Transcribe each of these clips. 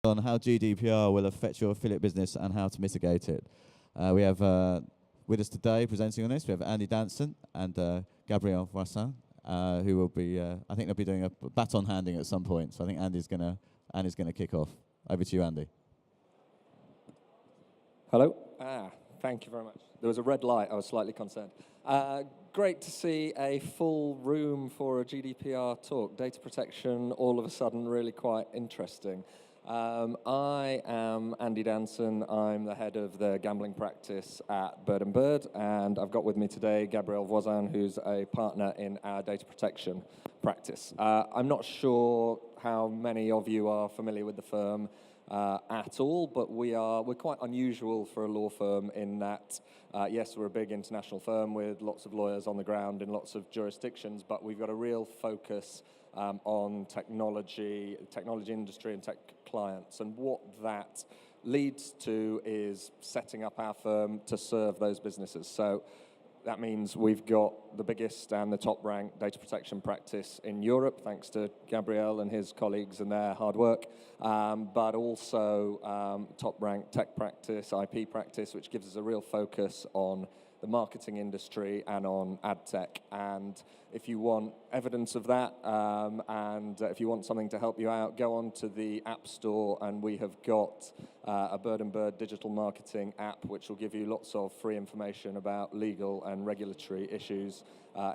On how GDPR will affect your affiliate business and how to mitigate it. We have with us today presenting on this, we have Andy Danson and Gabriel Voisin, who will be, I think they'll be doing a baton handing at some point. So I think Andy's gonna kick off. Over to you, Andy. Hello. Thank you very much. There was a red light. I was slightly concerned. Great to see a full room for a GDPR talk. Data protection, all of a sudden, really quite interesting. I am Andy Danson. I'm the head of the gambling practice at Bird & Bird, and I've got with me today Gabriel Voisin, who's a partner in our data protection practice. I'm not sure how many of you are familiar with the firm at all, but we're quite unusual for a law firm in that, yes, we're a big international firm with lots of lawyers on the ground in lots of jurisdictions, but we've got a real focus on technology industry and tech clients. And what that leads to is setting up our firm to serve those businesses. So that means we've got the biggest and the top-ranked data protection practice in Europe, thanks to Gabriel and his colleagues and their hard work, but also top-ranked tech practice, IP practice, which gives us a real focus on the marketing industry and on ad tech. And if you want evidence of that, and if you want something to help you out, go on to the App Store, and we have got a Bird & Bird digital marketing app, which will give you lots of free information about legal and regulatory issues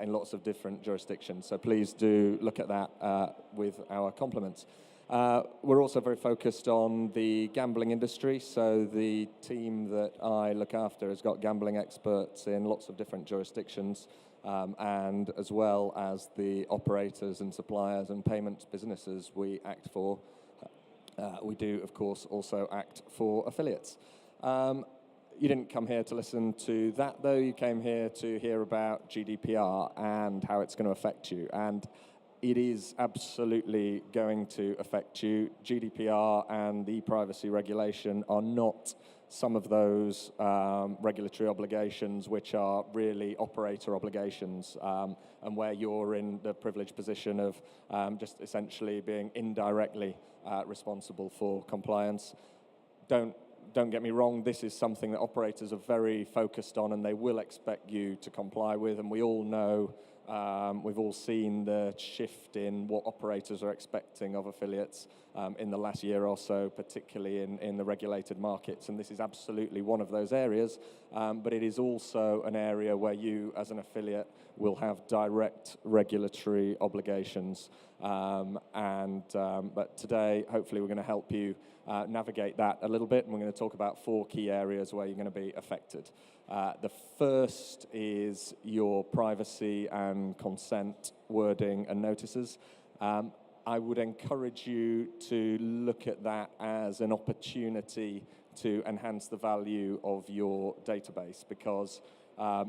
in lots of different jurisdictions. So please do look at that with our compliments. We're also very focused on the gambling industry, so the team that I look after has got gambling experts in lots of different jurisdictions, and as well as the operators and suppliers and payments businesses we act for. We do, of course, also act for affiliates. You didn't come here to listen to that, though. You came here to hear about GDPR and how it's going to affect you. And it is absolutely going to affect you. GDPR and the privacy regulation are not some of those regulatory obligations which are really operator obligations, and where you're in the privileged position of just essentially being indirectly responsible for compliance. Don't get me wrong, this is something that operators are very focused on and they will expect you to comply with, and we all know, we've all seen the shift in what operators are expecting of affiliates in the last year or so, particularly in the regulated markets, and this is absolutely one of those areas, but it is also an area where you, as an affiliate, will have direct regulatory obligations, but today, hopefully, we're going to help you navigate that a little bit, and we're going to talk about 4 key areas where you're going to be affected. The first is your privacy and consent wording and notices. I would encourage you to look at that as an opportunity to enhance the value of your database, because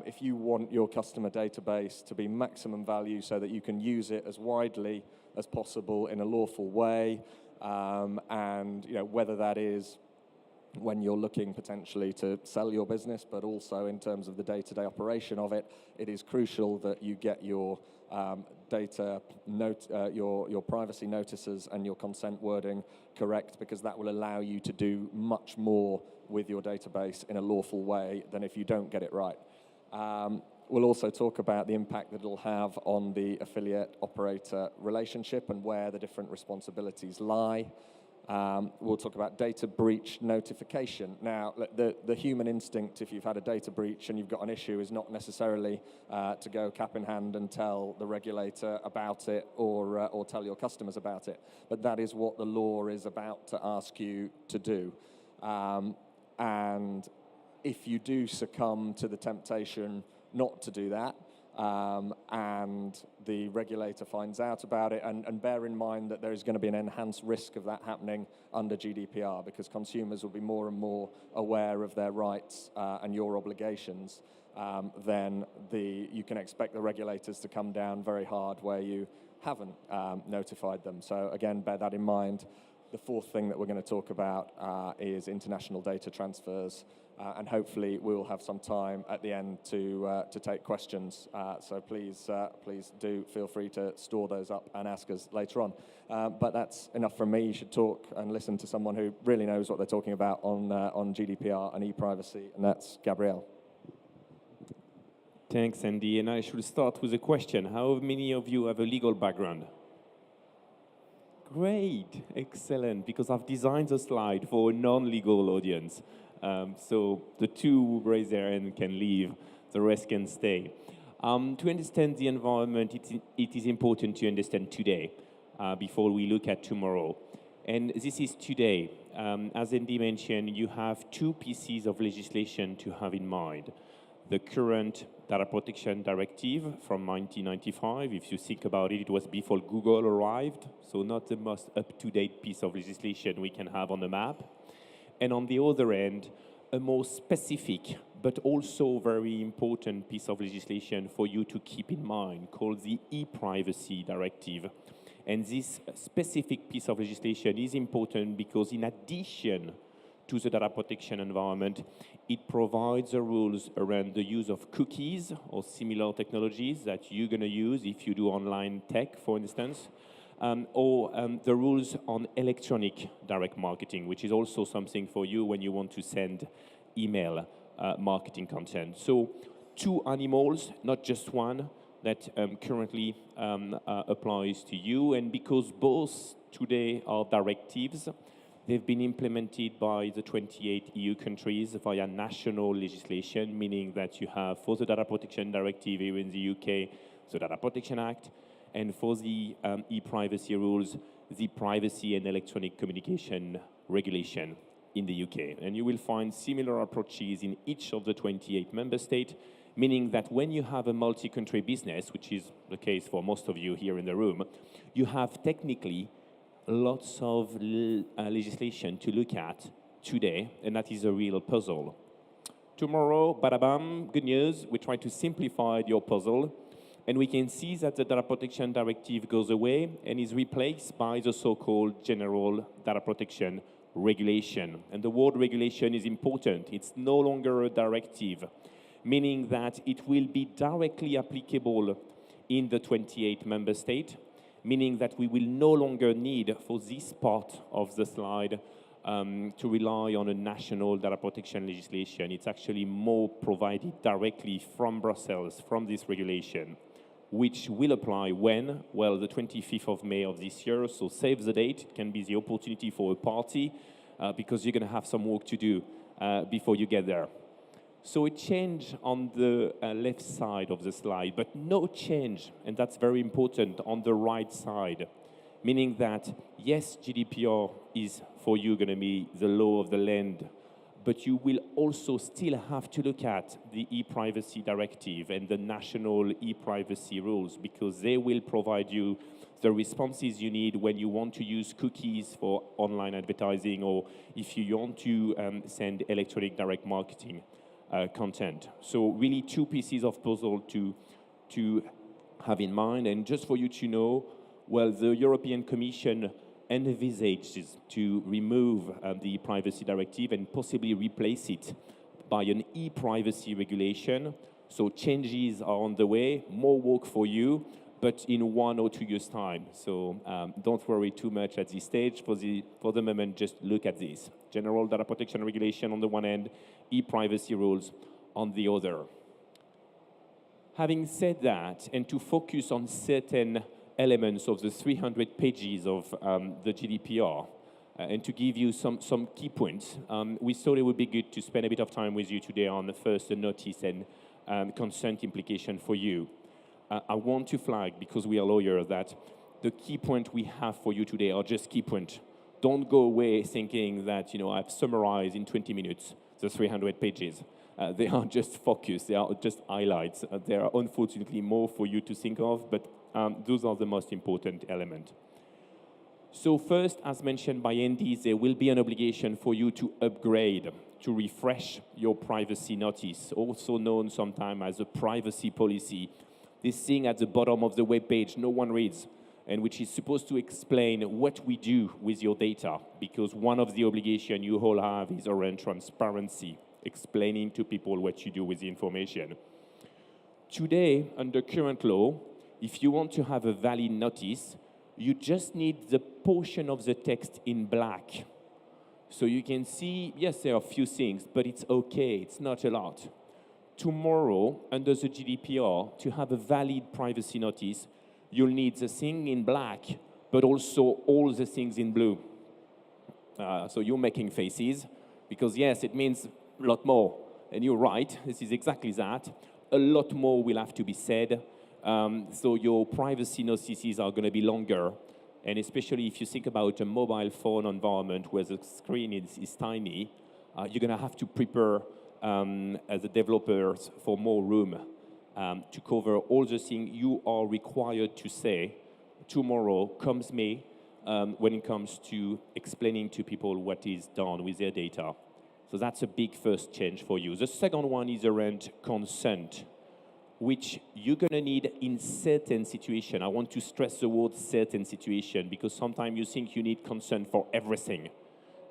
if you want your customer database to be maximum value so that you can use it as widely as possible in a lawful way, and whether that is when you're looking potentially to sell your business, but also in terms of the day-to-day operation of it, it is crucial that you get your your privacy notices and your consent wording correct, because that will allow you to do much more with your database in a lawful way than if you don't get it right. We'll also talk about the impact that it'll have on the affiliate-operator relationship and where the different responsibilities lie. We'll talk about data breach notification. Now, the human instinct, if you've had a data breach and you've got an issue, is not necessarily to go cap in hand and tell the regulator about it or tell your customers about it. But that is what the law is about to ask you to do. And if you do succumb to the temptation not to do that, and the regulator finds out about it, and bear in mind that there is going to be an enhanced risk of that happening under GDPR, because consumers will be more and more aware of their rights and your obligations, then you can expect the regulators to come down very hard where you haven't notified them. So again, bear that in mind. The fourth thing that we're going to talk about is international data transfers, and hopefully we'll have some time at the end to take questions. So please do feel free to store those up and ask us later on. But that's enough from me. You should talk and listen to someone who really knows what they're talking about on GDPR and e-privacy, and that's Gabriel. Thanks, Andy. And I should start with a question. How many of you have a legal background? Great, excellent, because I've designed the slide for a non-legal audience. So the two who raise their hand can leave, the rest can stay. To understand the environment, it is important to understand today before we look at tomorrow. And this is today. As Andy mentioned, you have two pieces of legislation to have in mind. The current Data Protection Directive from 1995. If you think about it, it was before Google arrived, so not the most up-to-date piece of legislation we can have on the map. And on the other end, a more specific, but also very important piece of legislation for you to keep in mind, called the e-privacy directive. And this specific piece of legislation is important because in addition to the data protection environment, it provides the rules around the use of cookies or similar technologies that you're going to use if you do online tech, for instance, or the rules on electronic direct marketing, which is also something for you when you want to send email marketing content. So two animals, not just one, that currently applies to you. And because both today are directives, they've been implemented by the 28 EU countries via national legislation, meaning that you have, for the Data Protection Directive here in the UK, the Data Protection Act, and for the e-privacy rules, the Privacy and Electronic Communication Regulation in the UK. And you will find similar approaches in each of the 28 member states, meaning that when you have a multi-country business, which is the case for most of you here in the room, you have technically lots of legislation to look at today, and that is a real puzzle. Tomorrow, bada-bam, good news, we try to simplify your puzzle, and we can see that the Data Protection Directive goes away and is replaced by the so-called General Data Protection Regulation. And the word regulation is important. It's no longer a directive, meaning that it will be directly applicable in the 28 member states, meaning that we will no longer need, for this part of the slide, to rely on a national data protection legislation. It's actually more provided directly from Brussels, from this regulation, which will apply when? Well, the 25th of May of this year, so save the date. It can be the opportunity for a party, because you're going to have some work to do before you get there. So a change on the left side of the slide, but no change, and that's very important, on the right side. Meaning that, yes, GDPR is for you going to be the law of the land, but you will also still have to look at the e-privacy directive and the national e-privacy rules, because they will provide you the responses you need when you want to use cookies for online advertising, or if you want to send electronic direct marketing content. So really two pieces of puzzle to have in mind. And just for you to know, well, the European Commission envisages to remove the privacy directive and possibly replace it by an e-privacy regulation. So changes are on the way, more work for you, but in 1 or 2 years' time. So don't worry too much at this stage. For the moment, just look at this. General Data Protection Regulation on the one end, e-privacy rules on the other. Having said that, and to focus on certain elements of the 300 pages of the GDPR, and to give you some key points, we thought it would be good to spend a bit of time with you today on the first notice and consent implication for you. I want to flag, because we are lawyers, that the key point we have for you today are just key points. Don't go away thinking that, I've summarized in 20 minutes the 300 pages. They are just focus, they are just highlights. There are unfortunately more for you to think of, but those are the most important elements. So first, as mentioned by Andy, there will be an obligation for you to upgrade, to refresh your privacy notice, also known sometimes as a privacy policy. This thing at the bottom of the web page, no one reads. and which is supposed to explain what we do with your data, because one of the obligations you all have is around transparency, explaining to people what you do with the information. Today, under current law, if you want to have a valid notice, you just need the portion of the text in black. So you can see, yes, there are a few things, but it's okay, it's not a lot. Tomorrow, under the GDPR, to have a valid privacy notice, you'll need the thing in black, but also all the things in blue. So you're making faces, because yes, it means a lot more. And you're right, this is exactly that. A lot more will have to be said. So your privacy notices are going to be longer. And especially if you think about a mobile phone environment where the screen is tiny, you're going to have to prepare as a developers for more room to cover all the things you are required to say tomorrow comes May when it comes to explaining to people what is done with their data. So that's a big first change for you. The second one is around consent, which you're going to need in certain situations. I want to stress the word certain situation, because sometimes you think you need consent for everything,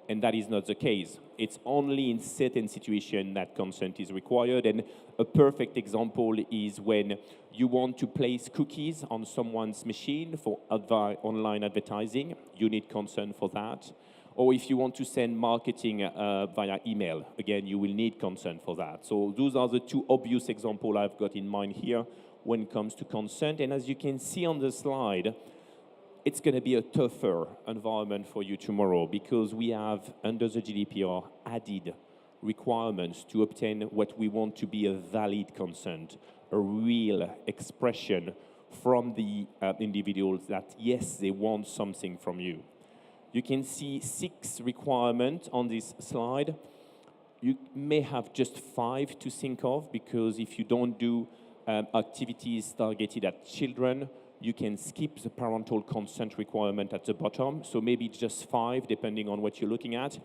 and that is not the case. It's only in certain situations that consent is required, and a perfect example is when you want to place cookies on someone's machine for online advertising, you need consent for that. Or if you want to send marketing via email, again, you will need consent for that. So those are the two obvious examples I've got in mind here when it comes to consent. And as you can see on the slide, it's going to be a tougher environment for you tomorrow, because we have, under the GDPR, added requirements to obtain what we want to be a valid consent, a real expression from the individuals that, yes, they want something from you. You can see 6 requirements on this slide. You may have just 5 to think of, because if you don't do activities targeted at children, you can skip the parental consent requirement at the bottom. So maybe just 5, depending on what you're looking at.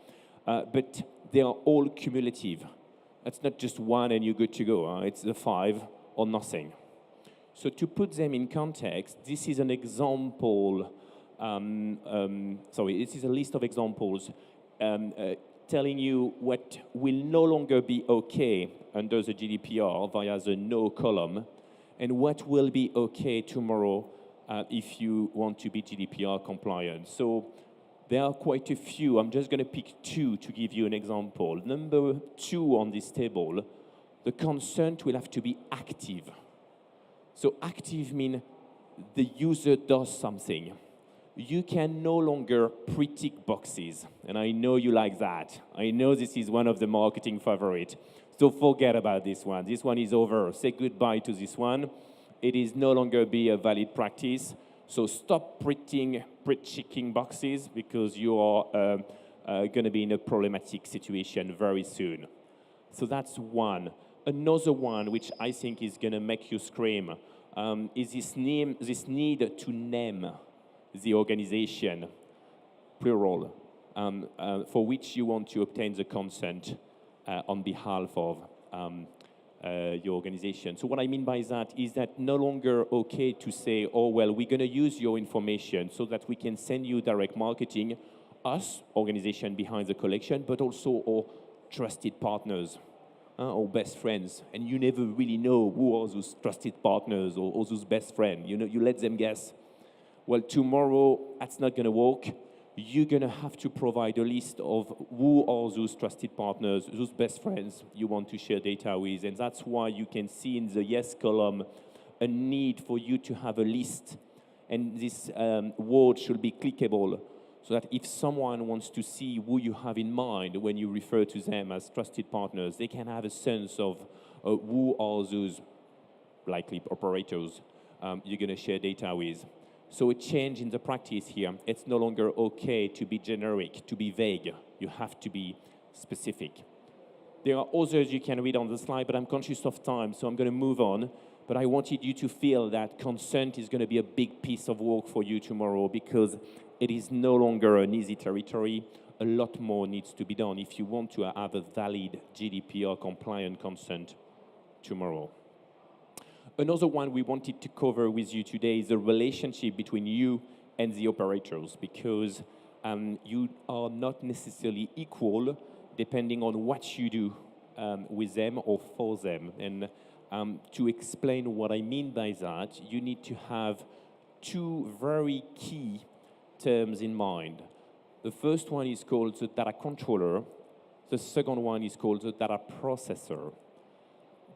But they are all cumulative. It's not just one and you're good to go. It's the 5 or nothing. So to put them in context, this is an example. This is a list of examples telling you what will no longer be okay under the GDPR via the no column, and what will be okay tomorrow if you want to be GDPR compliant. So there are quite a few. I'm just going to pick 2 to give you an example. Number 2 on this table, the consent will have to be active. So active means the user does something. You can no longer pre-tick boxes. And I know you like that. I know this is one of the marketing favorites. So forget about this one. This one is over. Say goodbye to this one. It is no longer be a valid practice. So stop pre-ticking boxes, because you are going to be in a problematic situation very soon. So that's one. Another one, which I think is going to make you scream, is this need to name the organization, plural, for which you want to obtain the consent on behalf of your organization. So what I mean by that is that no longer okay to say, oh, well, we're going to use your information so that we can send you direct marketing, us, organization behind the collection, but also our trusted partners, or best friends. And you never really know who are those trusted partners or those best friends. You know, you let them guess. Well, tomorrow, that's not going to work. You're going to have to provide a list of who are those trusted partners, those best friends you want to share data with. And that's why you can see in the yes column a need for you to have a list. And this word should be clickable, so that if someone wants to see who you have in mind when you refer to them as trusted partners, they can have a sense of who are those likely operators you're going to share data with. So a change in the practice here. It's no longer okay to be generic, to be vague. You have to be specific. There are others you can read on the slide, but I'm conscious of time, so I'm going to move on. But I wanted you to feel that consent is going to be a big piece of work for you tomorrow, because it is no longer an easy territory. A lot more needs to be done if you want to have a valid GDPR compliant consent tomorrow. Another one we wanted to cover with you today is the relationship between you and the operators, because you are not necessarily equal depending on what you do with them or for them. And to explain what I mean by that, you need to have two very key terms in mind. The first one is called the data controller. The second one is called the data processor.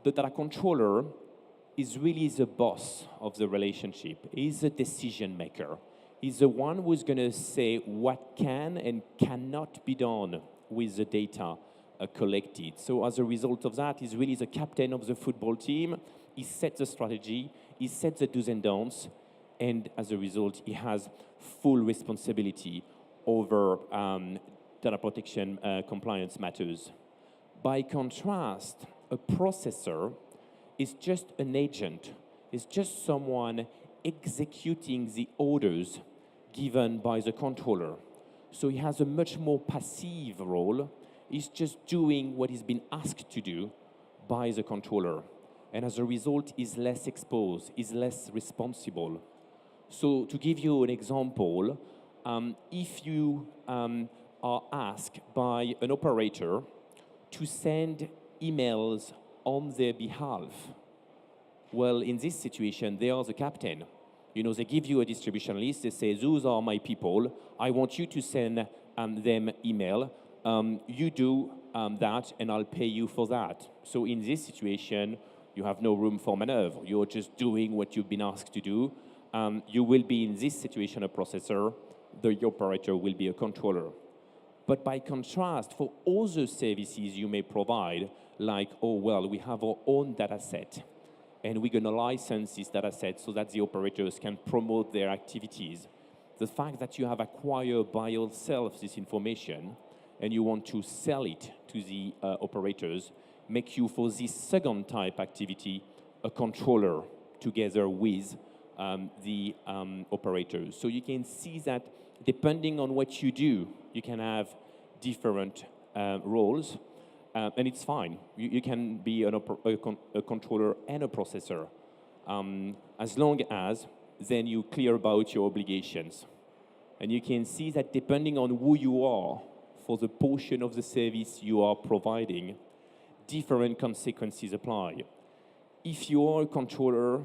The data controller is really the boss of the relationship. He's the decision maker. He's the one who's going to say what can and cannot be done with the data collected. So as a result of that, he's really the captain of the football team. He sets the strategy, he sets the do's and don'ts, and as a result, he has full responsibility over data protection compliance matters. By contrast, a processor is just an agent. It's just someone executing the orders given by the controller. So he has a much more passive role. He's just doing what he's been asked to do by the controller. And as a result, he's less exposed, he's less responsible. So to give you an example, if you are asked by an operator to send emails on their behalf, well, in this situation, they are the captain. You know, they give you a distribution list. They say, those are my people. I want you to send them email. You do that, and I'll pay you for that. So in this situation, you have no room for maneuver. You're just doing what you've been asked to do. You will be, in this situation, a processor. The operator will be a controller. But by contrast, for other services you may provide, like, oh, well, we have our own data set, and we're going to license this data set so that the operators can promote their activities. The fact that you have acquired by yourself this information and you want to sell it to the operators make you, for this second type activity, a controller together with the operators. So you can see that depending on what you do, you can have different roles. And it's fine. You can be a controller and a processor, as long as then you clear about your obligations. And you can see that depending on who you are for the portion of the service you are providing, different consequences apply. If you are a controller,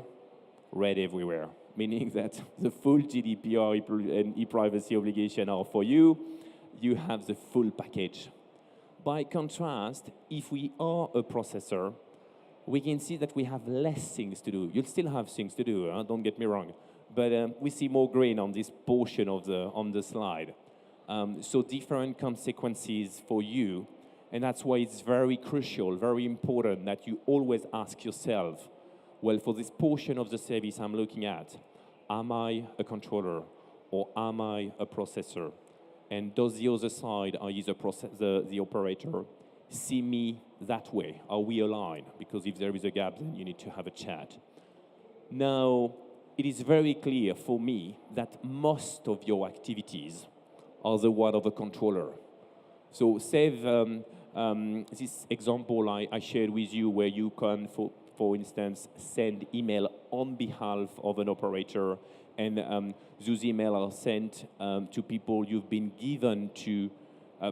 red everywhere, meaning that the full GDPR and e-privacy obligation are for you. You have the full package. By contrast, if we are a processor, we can see that we have less things to do. You'll still have things to do, don't get me wrong. But we see more green on this portion of on the slide. So different consequences for you. And that's why it's very crucial, very important that you always ask yourself, well, for this portion of the service I'm looking at, am I a controller or am I a processor? And does the other side, i.e. the operator, see me that way? Are we aligned? Because if there is a gap, then you need to have a chat. Now, it is very clear for me that most of your activities are the one of a controller. So save this example I shared with you where you can, for instance, send email on behalf of an operator, and those emails are sent to people you've been given to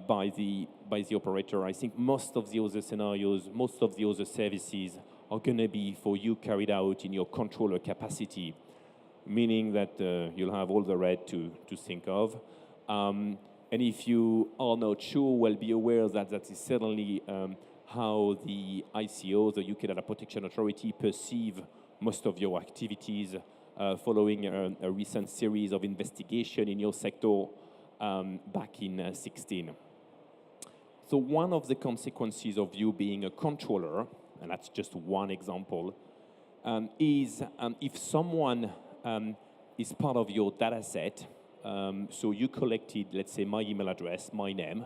by the operator. I think most of the other scenarios, most of the other services are going to be for you carried out in your controller capacity, meaning that you'll have all the red to think of. And if you are not sure, well, be aware that that is certainly how the ICO, the UK Data Protection Authority, perceive most of your activities following a recent series of investigation in your sector back in 2016. So one of the consequences of you being a controller, and that's just one example, is if someone is part of your data set, so you collected, let's say, my email address, my name.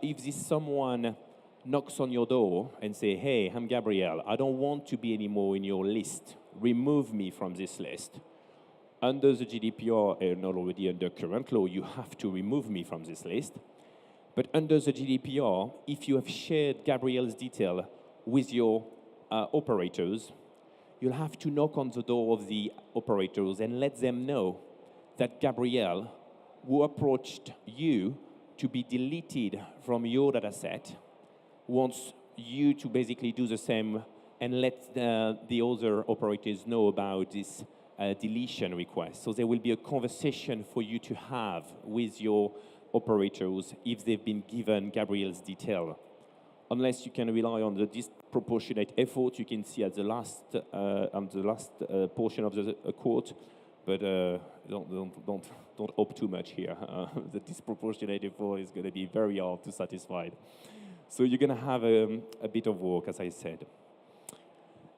If this someone knocks on your door and say, hey, I'm Gabriel, I don't want to be anymore in your list. Remove me from this list. Under the GDPR and already under current law, you have to remove me from this list. But under the GDPR, if you have shared Gabriel's detail with your operators, you'll have to knock on the door of the operators and let them know that Gabriel, who approached you to be deleted from your data set, wants you to basically do the same and let the other operators know about this deletion request. So there will be a conversation for you to have with your operators if they've been given Gabriel's detail. Unless you can rely on the disproportionate effort you can see at the last portion of the quote, but don't hope too much here. The disproportionate effort is going to be very hard to satisfy. So you're going to have a bit of work, as I said.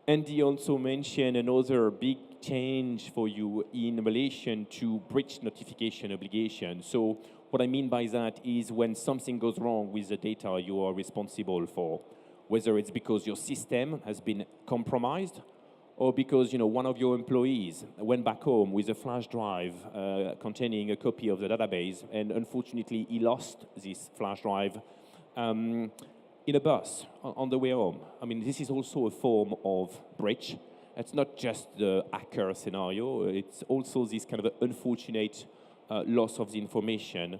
Andy also mentioned another big change for you in relation to breach notification obligation. So what I mean by that is when something goes wrong with the data you are responsible for, whether it's because your system has been compromised or because one of your employees went back home with a flash drive containing a copy of the database, and unfortunately he lost this flash drive in a bus on the way home. I mean, this is also a form of breach. It's not just the hacker scenario, it's also this kind of unfortunate loss of the information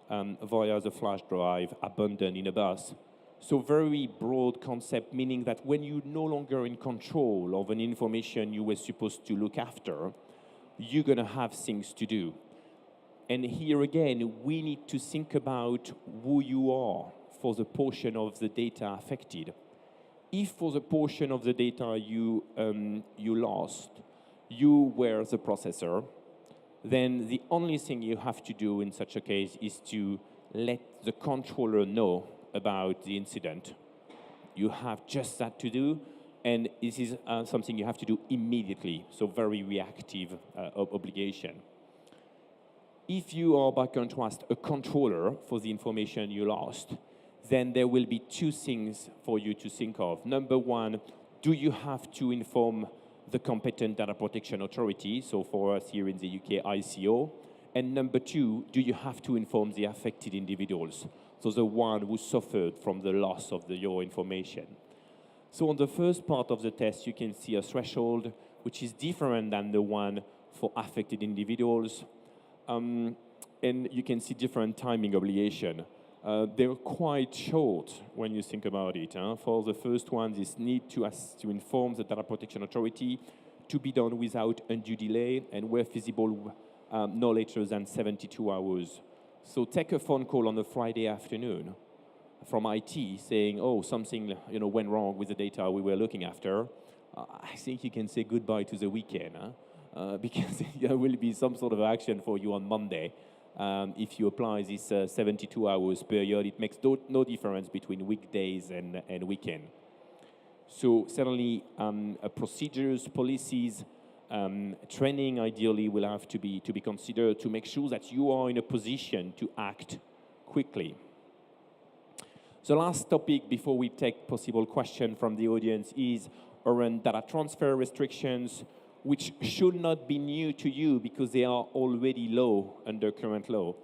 via the flash drive abandoned in a bus. So very broad concept, meaning that when you're no longer in control of an information you were supposed to look after, you're going to have things to do. And here again, we need to think about who you are for the portion of the data affected. If for the portion of the data you lost, you were the processor, then the only thing you have to do in such a case is to let the controller know about the incident. You have just that to do, and this is something you have to do immediately, so very reactive obligation. If you are, by contrast, a controller for the information you lost, then there will be two things for you to think of. Number one, do you have to inform the competent data protection authority, so for us here in the UK, ICO? And number two, do you have to inform the affected individuals, so the one who suffered from the loss of your information? So on the first part of the test, you can see a threshold which is different than the one for affected individuals. And you can see different timing obligation. They're quite short when you think about it. For the first one, this need to inform the data protection authority to be done without undue delay and where feasible no later than 72 hours. So take a phone call on a Friday afternoon from IT saying, oh, something went wrong with the data we were looking after. I think you can say goodbye to the weekend because there will be some sort of action for you on Monday. If you apply this 72 hours period, it makes no difference between weekdays and weekend. So certainly procedures, policies, training ideally will have to be considered to make sure that you are in a position to act quickly. The last topic before we take possible question from the audience is around data transfer restrictions, which should not be new to you because they are already low under current law.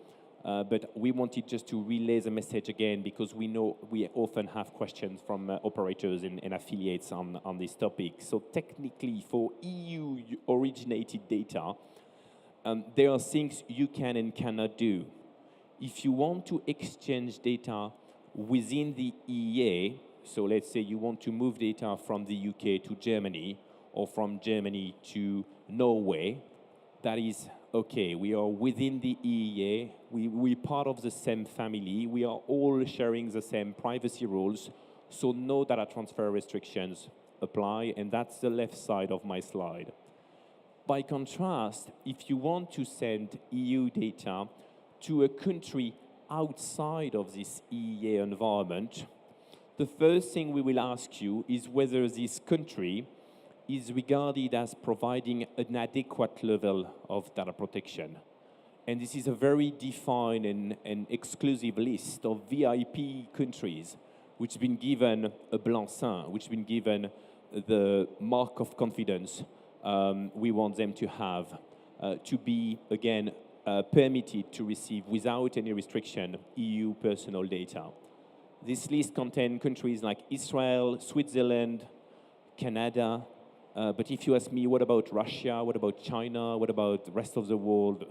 But we wanted just to relay the message again because we know we often have questions from operators and affiliates on this topic. So technically for EU-originated data, there are things you can and cannot do. If you want to exchange data within the EEA, so let's say you want to move data from the UK to Germany, or from Germany to Norway, that is okay. We are within the EEA. We're part of the same family. We are all sharing the same privacy rules, so no data transfer restrictions apply, and that's the left side of my slide. By contrast, if you want to send EU data to a country outside of this EEA environment, the first thing we will ask you is whether this country is regarded as providing an adequate level of data protection. And this is a very defined and exclusive list of VIP countries which have been given a blanc-seing, which have been given the mark of confidence we want them to have to be, again, permitted to receive without any restriction EU personal data. This list contains countries like Israel, Switzerland, Canada, But if you ask me, what about Russia? What about China? What about the rest of the world?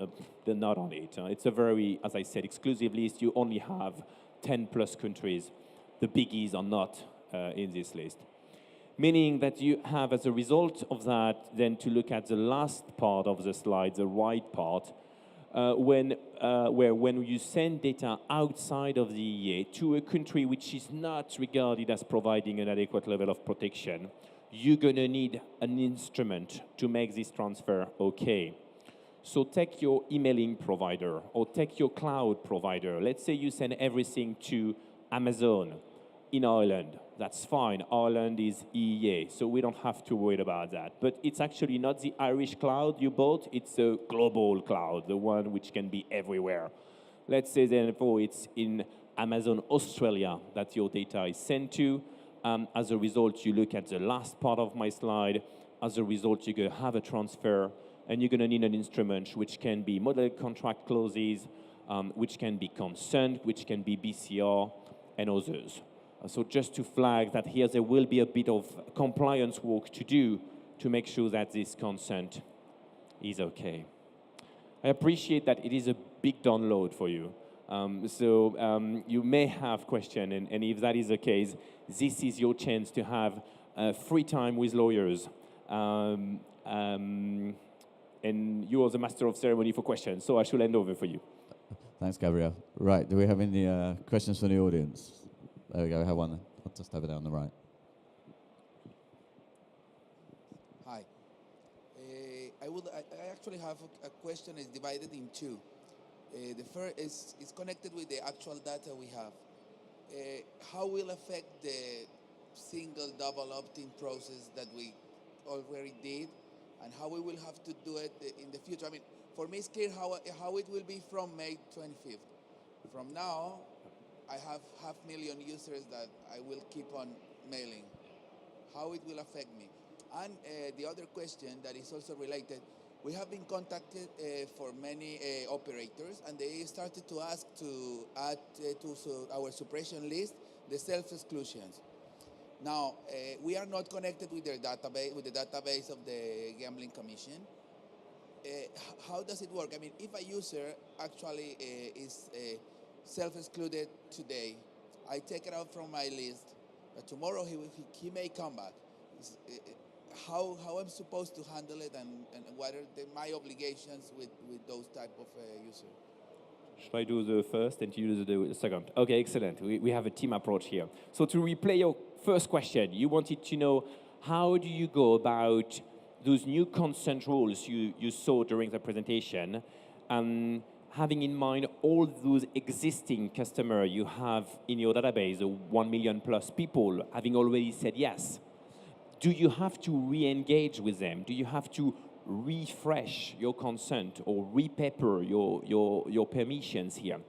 They're not on it. It's a very, as I said, exclusive list. You only have 10 plus countries. The biggies are not in this list. Meaning that you have, as a result of that, then to look at the last part of the slide, the right part, when you send data outside of the EEA to a country which is not regarded as providing an adequate level of protection, you're going to need an instrument to make this transfer okay. So take your emailing provider or take your cloud provider. Let's say you send everything to Amazon in Ireland. That's fine. Ireland is EEA, so we don't have to worry about that. But it's actually not the Irish cloud you bought. It's a global cloud, the one which can be everywhere. Let's say, therefore, it's in Amazon Australia that your data is sent to. As a result, you look at the last part of my slide. As a result, you're going to have a transfer, and you're going to need an instrument which can be model contract clauses, which can be consent, which can be BCR, and others. So just to flag that here there will be a bit of compliance work to do to make sure that this consent is okay. I appreciate that it is a big download for you. You may have questions, and if that is the case, this is your chance to have free time with lawyers. And you are the master of ceremony for questions, so I should hand over for you. Thanks, Gabriel. Right, do we have any questions from the audience? There we go, we have one. I'll just over there on the right. Hi. I actually have a question. It's divided in two. The first is connected with the actual data we have. How will affect the single double opt-in process that we already did, and how we will have to do it in the future? I mean, for me, it's clear how it will be from May 25th. From now, I have 500,000 users that I will keep on mailing. How it will affect me? And the other question that is also related, we have been contacted for many operators, and they started to ask to add to our suppression list the self-exclusions. Now, we are not connected with their database, with the database of the Gambling Commission. How does it work? I mean, if a user actually is self-excluded today, I take it out from my list, but tomorrow he may come back. How I'm supposed to handle it, and what are my obligations with those type of users? Should I do the first and you do the second? Okay, excellent. We have a team approach here. So to replay your first question, you wanted to know how do you go about those new consent rules you saw during the presentation, having in mind all those existing customers you have in your database, 1 million plus people having already said yes. Do you have to re-engage with them? Do you have to refresh your consent or repaper your permissions here?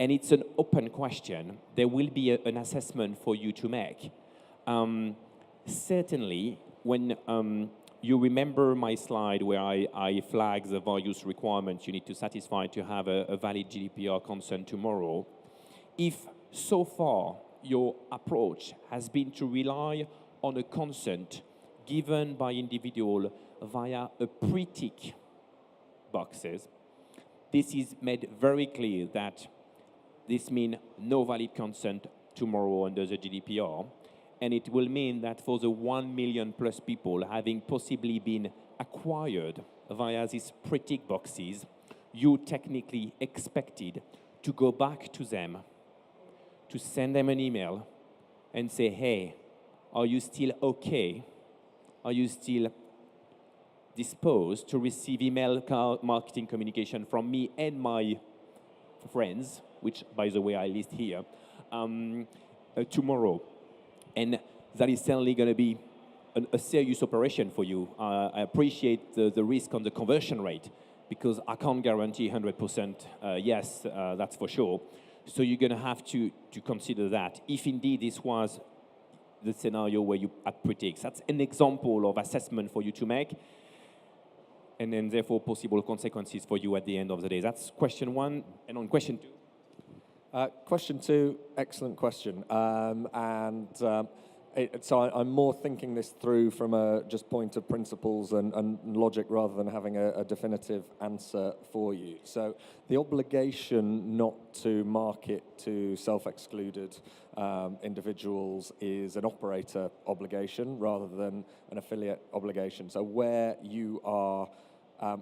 And it's an open question. There will be an assessment for you to make. Certainly, when you remember my slide where I flag the various requirements you need to satisfy to have a valid GDPR consent tomorrow, if so far your approach has been to rely on a consent given by individual via a pre-tick boxes, this is made very clear that this means no valid consent tomorrow under the GDPR, and it will mean that for the 1 million plus people having possibly been acquired via these pre-tick boxes, you technically expected to go back to them, to send them an email and say, hey, are you still okay? Are you still disposed to receive email marketing communication from me and my friends, which, by the way, I list here, tomorrow? And that is certainly going to be a serious operation for you. I appreciate the risk on the conversion rate, because I can't guarantee 100% yes, that's for sure. So you're going to have to consider that. If indeed this was the scenario where you had pre-ticks, that's an example of assessment for you to make, and then therefore possible consequences for you at the end of the day. That's question one. And on question two? Question two, excellent question. I'm more thinking this through from a just point of principles and logic rather than having a definitive answer for you. So the obligation not to market to self-excluded individuals is an operator obligation rather than an affiliate obligation. So where you are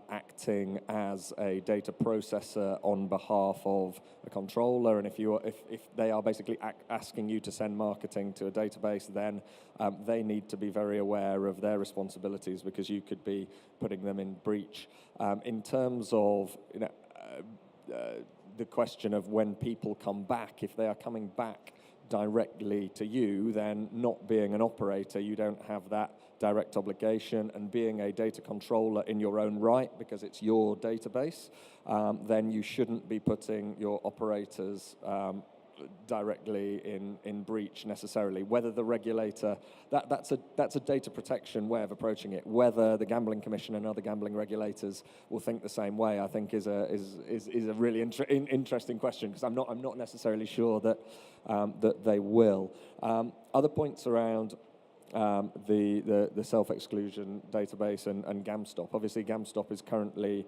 acting as a data processor on behalf of a controller, and if they are basically asking you to send marketing to a database, then they need to be very aware of their responsibilities because you could be putting them in breach. In terms of the question of when people come back, if they are coming back directly to you, then not being an operator, you don't have that direct obligation, and being a data controller in your own right, because it's your database, then you shouldn't be putting your operators directly in breach necessarily. Whether the regulator, that's a data protection way of approaching it. Whether the Gambling Commission and other gambling regulators will think the same way, I think is a really interesting question, because I'm not necessarily sure that they will. Other points around the self-exclusion database and GamStop. Obviously, GamStop is currently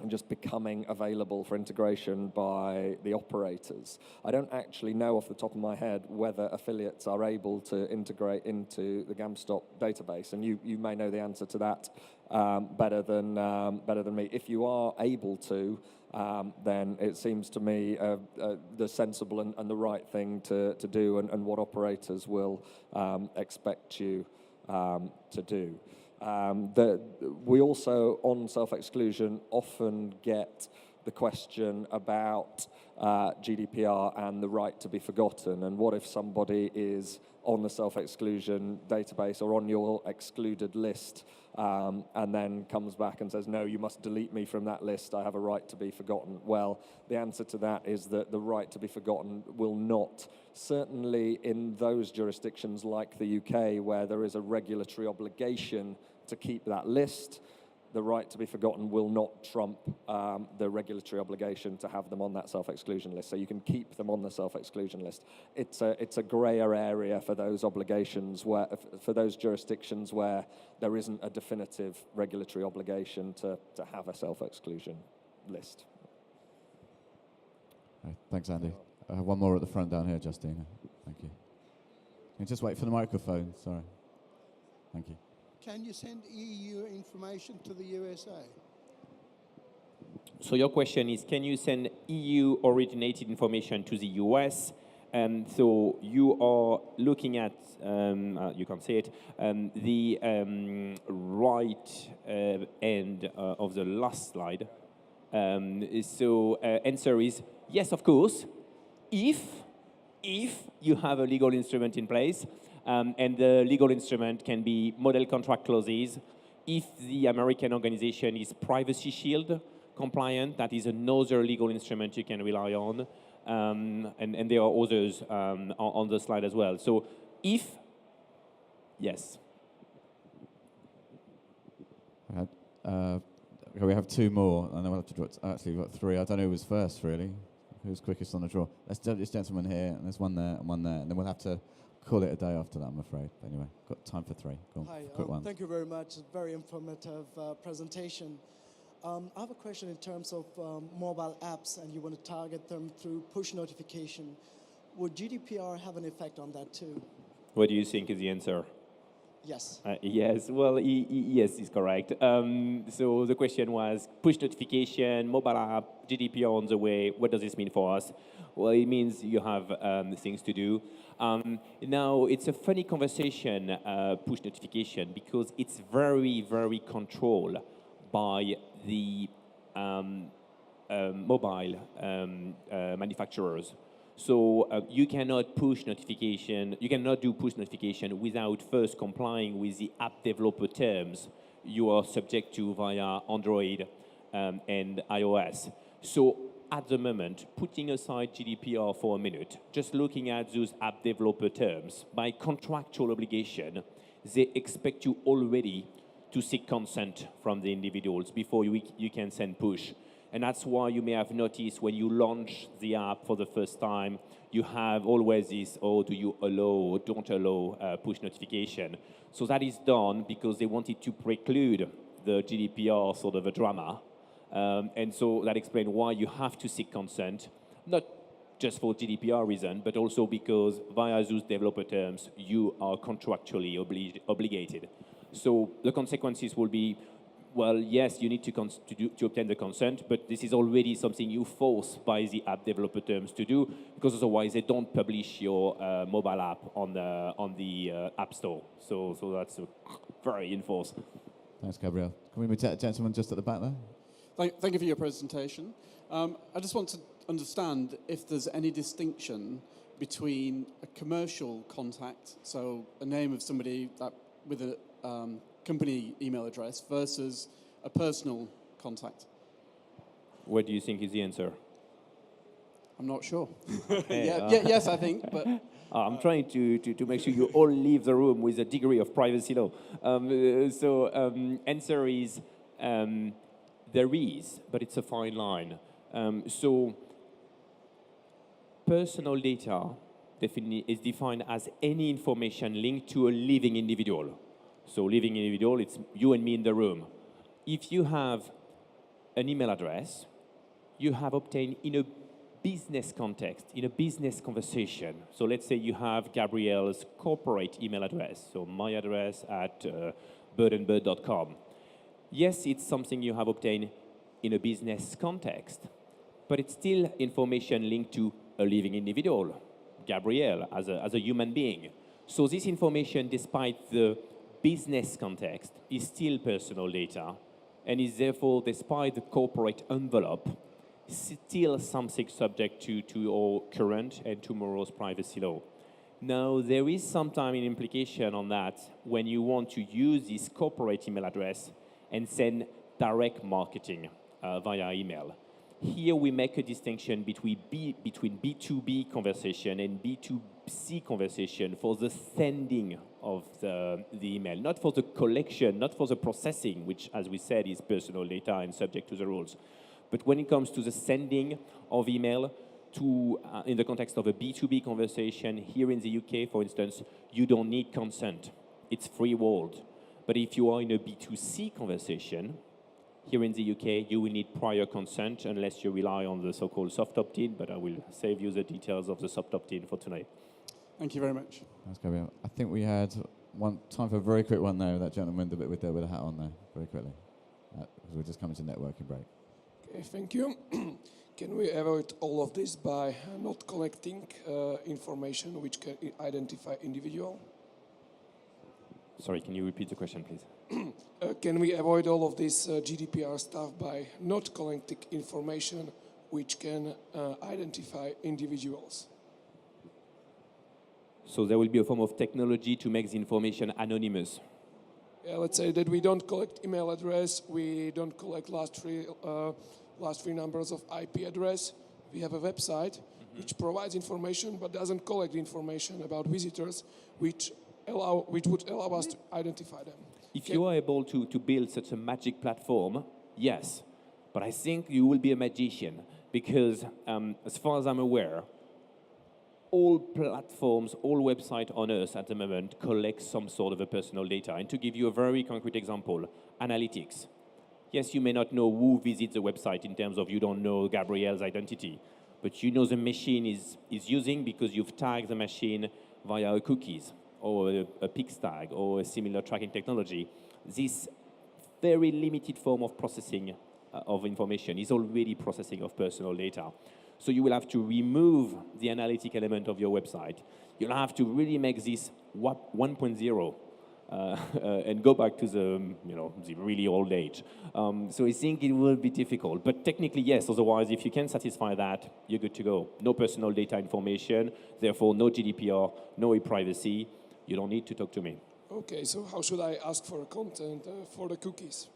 just becoming available for integration by the operators. I don't actually know off the top of my head whether affiliates are able to integrate into the GamStop database, and you may know the answer to that better than me. If you are able to, then it seems to me the sensible and the right thing to do, and what operators will expect you to do. We also, on self-exclusion, often get the question about GDPR and the right to be forgotten. And what if somebody is on the self-exclusion database or on your excluded list, and then comes back and says, no, you must delete me from that list, I have a right to be forgotten? Well, the answer to that is that the right to be forgotten will not, certainly in those jurisdictions like the UK, where there is a regulatory obligation to keep that list, the right to be forgotten will not trump the regulatory obligation to have them on that self-exclusion list. So you can keep them on the self-exclusion list. It's a grayer area for those obligations, for those jurisdictions where there isn't a definitive regulatory obligation to have a self-exclusion list. Right, thanks, Andy. I have one more at the front down here, Justina. Thank you. Can you just wait for the microphone? Sorry. Thank you. Can you send EU information to the USA? So your question is, can you send EU-originated information to the US? And so you are looking at, you can say it, the right end of the last slide. Answer is yes, of course, if you have a legal instrument in place. And the legal instrument can be model contract clauses. If the American organization is Privacy Shield compliant, that is another legal instrument you can rely on. And there are others on the slide as well. So if, yes. We have two more, and then we'll have to draw. Actually, we've got three. I don't know who was first, really. Who's quickest on the draw? Let's do this gentleman here, and there's one there, and then we'll have to call it a day after that, I'm afraid. But anyway, got time for three. Go on, Hi, quick one. thank you very much. Very informative presentation. I have a question in terms of mobile apps, and you want to target them through push notification. Would GDPR have an effect on that too? What do you think is the answer? Yes. Yes, well, yes is correct. So the question was push notification, mobile app, GDPR on the way. What does this mean for us? Well, it means you have things to do. Now, it's a funny conversation, push notification, because it's very, very controlled by the mobile manufacturers. So you cannot push notification, you cannot do push notification without first complying with the app developer terms you are subject to via Android and iOS. So at the moment, putting aside GDPR for a minute, just looking at those app developer terms, by contractual obligation, they expect you already to seek consent from the individuals before you can send push. And that's why you may have noticed when you launch the app for the first time, you have always this, oh, do you allow or don't allow push notification? So that is done because they wanted to preclude the GDPR sort of a drama. And so that explains why you have to seek consent, not just for GDPR reason, but also because via those developer terms, you are contractually obligated. So the consequences will be, well, yes, you need to obtain the consent, but this is already something you force by the app developer terms to do, because otherwise they don't publish your mobile app on the App Store. So that's very enforced. Thanks, Gabriel. Can we meet that gentleman just at the back there? Thank you for your presentation. I just want to understand if there's any distinction between a commercial contact, so a name of somebody that with a company email address, versus a personal contact. What do you think is the answer? I'm not sure. Okay, yes, I think, but... I'm trying to make sure you all leave the room with a degree of privacy law. Answer is there is, but it's a fine line. So personal data is defined as any information linked to a living individual. So living individual, it's you and me in the room. If you have an email address, you have obtained in a business context, in a business conversation. So let's say you have Gabriel's corporate email address, so my address at birdandbird.com. Yes, it's something you have obtained in a business context, but it's still information linked to a living individual, Gabriel, as a human being. So this information, despite the business context, is still personal data, and is therefore, despite the corporate envelope, still something subject to our current and tomorrow's privacy law. Now, there is sometimes an implication on that when you want to use this corporate email address and send direct marketing via email. Here we make a distinction between B2B conversation and B2C conversation for the sending of the email, not for the collection, not for the processing, which, as we said, is personal data and subject to the rules. But when it comes to the sending of email to, in the context of a B2B conversation, here in the UK, for instance, you don't need consent. It's free world. But if you are in a B2C conversation, here in the UK, you will need prior consent unless you rely on the so-called soft opt-in, but I will save you the details of the soft opt-in for tonight. Thank you very much. Thanks, Gabriel. I think we had time for a very quick one there, that gentleman with the hat on there, very quickly. Because we're just coming to networking break. Okay, thank you. Can we avoid all of this by not collecting information which can identify individual? Sorry, can you repeat the question, please? Can we avoid all of this GDPR stuff by not collecting information which can identify individuals? So there will be a form of technology to make the information anonymous. Yeah, let's say that we don't collect email address, we don't collect last three numbers of IP address. We have a website which provides information but doesn't collect information about visitors, which would allow us to identify them. If you are able to build such a magic platform, yes. But I think you will be a magician because, as far as I'm aware, all platforms, all websites on Earth at the moment collect some sort of a personal data. And to give you a very concrete example, analytics. Yes, you may not know who visits the website in terms of you don't know Gabriel's identity, but you know the machine is using because you've tagged the machine via cookies or a PIX tag or a similar tracking technology. This very limited form of processing of information is already processing of personal data. So you will have to remove the analytic element of your website. You'll have to really make this 1.0 and go back to the really old age. So I think it will be difficult. But technically, yes. Otherwise, if you can satisfy that, you're good to go. No personal data information, therefore no GDPR, no e-privacy. You don't need to talk to me. Okay, so how should I ask for content for the cookies?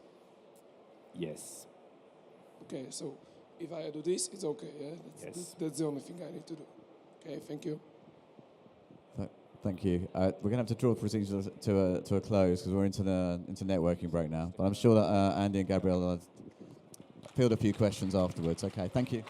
Yes. Okay, so if I do this, it's okay, yeah? That's the only thing I need to do. Okay, thank you. Thank you. We're going to have to draw the proceedings to a close because we're into networking break now. But I'm sure that Andy and Gabriel are field a few questions afterwards. Okay, thank you.